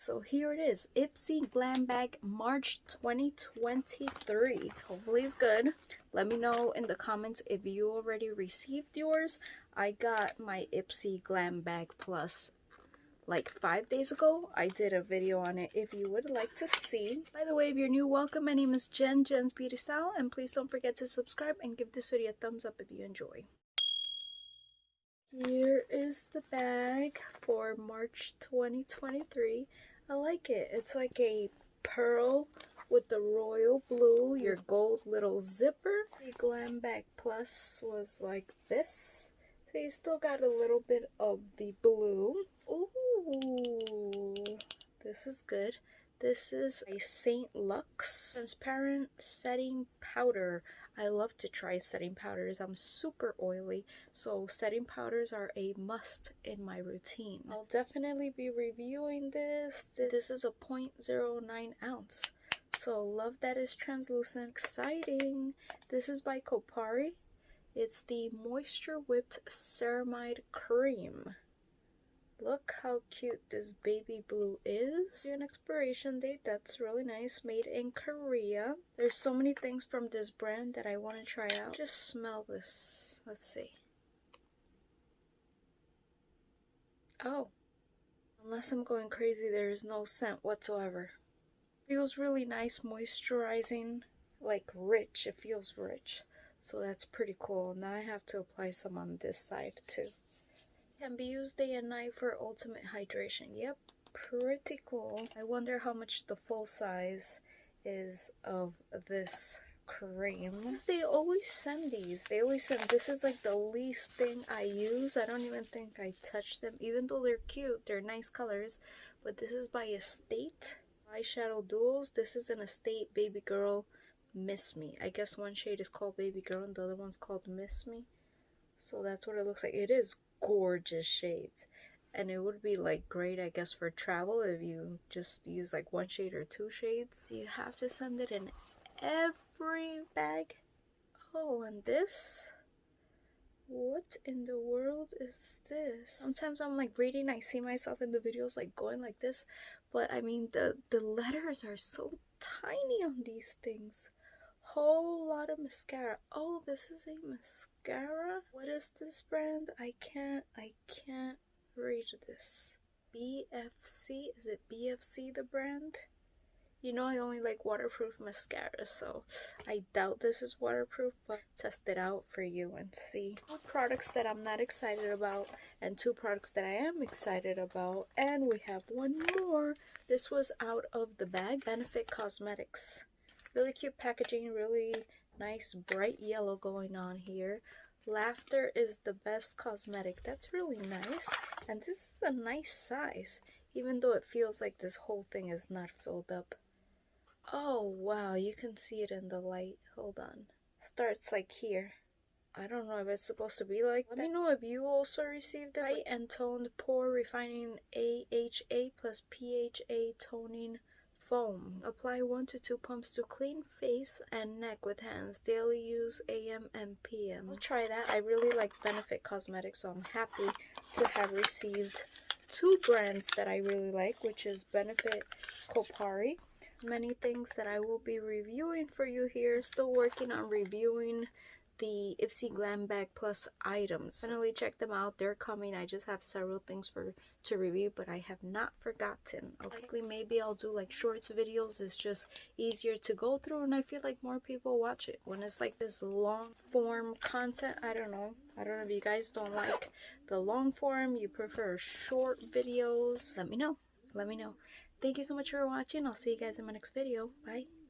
So here it is, Ipsy Glam Bag March 2023. Hopefully it's good. Let me know in the comments if you already received yours. I got my Ipsy Glam Bag Plus like 5 days ago. I did a video on it if you would like to see. By the way, if you're new, welcome. My name is Jenz BeautyStyle, and please don't forget to subscribe and give this video a thumbs up if you enjoy. Here is the bag for March 2023. I like it. It's like a pearl with the royal blue, your gold little zipper. The Glam Bag Plus was like this. So you still got a little bit of the blue. Ooh, this is good. This is a St. Lux transparent setting powder. I love to try setting powders. I'm super oily, so setting powders are a must in my routine. I'll definitely be reviewing this. This is a 0.09 ounce. So love that it's translucent. Exciting. This is by Kopari. It's the Moisture Whipped Ceramide Cream. Look how cute this baby blue is. An expiration date, that's really nice. Made in Korea. There's so many things from this brand that I want to try out. Just smell this. Let's see. Oh. Unless I'm going crazy, there is no scent whatsoever. Feels really nice, moisturizing, like rich. It feels rich. So that's pretty cool. Now I have to apply some on this side too. Can be used day and night for ultimate hydration. Yep, pretty cool. I wonder how much the full size is of this cream. They always send these. They always send. This is like the least thing I use. I don't even think I touch them, even though they're cute. They're nice colors. But this is by Estate Eyeshadow Duos. This is an Estate Baby Girl Miss Me. I guess one shade is called Baby Girl and the other one's called Miss Me. So that's what it looks like. It is gorgeous shades, and it would be like great, I guess, for travel if you just use like one shade or two shades. You have to send it in every bag. Oh, and this, what in the world is this? Sometimes I'm like reading, I see myself in the videos like going like this, but I mean the letters are so tiny on these things. Whole lot of mascara. Oh, this is a mascara. What is this brand? I can't read this. BFC, is it BFC the brand? You know I only like waterproof mascara, so I doubt this is waterproof, but test it out for you and see. 2 products that I'm not excited about and 2 products that I am excited about, and we have one more. This was out of the bag. Benefit Cosmetics. Really cute packaging, really nice bright yellow going on here. Laughter is the best cosmetic. That's really nice. And this is a nice size, even though it feels like this whole thing is not filled up. Oh wow, you can see it in the light. Hold on. Starts like here. I don't know if it's supposed to be like that. Let me know if you also received it. Light and toned pore refining AHA plus PHA toning foam. Apply 1 to 2 pumps to clean face and neck with hands. Daily use AM and PM. I'll try that. I really like Benefit Cosmetics, so I'm happy to have received 2 brands that I really like, which is Benefit Kopari. There's many things that I will be reviewing for you here. Still working on reviewing the Ipsy Glam Bag Plus items. Definitely check them out. They're coming. I just have several things to review, but I have not forgotten. Okay, maybe I'll do like shorts videos. It's just easier to go through, and I feel like more people watch it when it's like this long form content. I don't know if you guys don't like the long form, you prefer short videos. Let me know. Thank you so much for watching. I'll see you guys in my next video. Bye.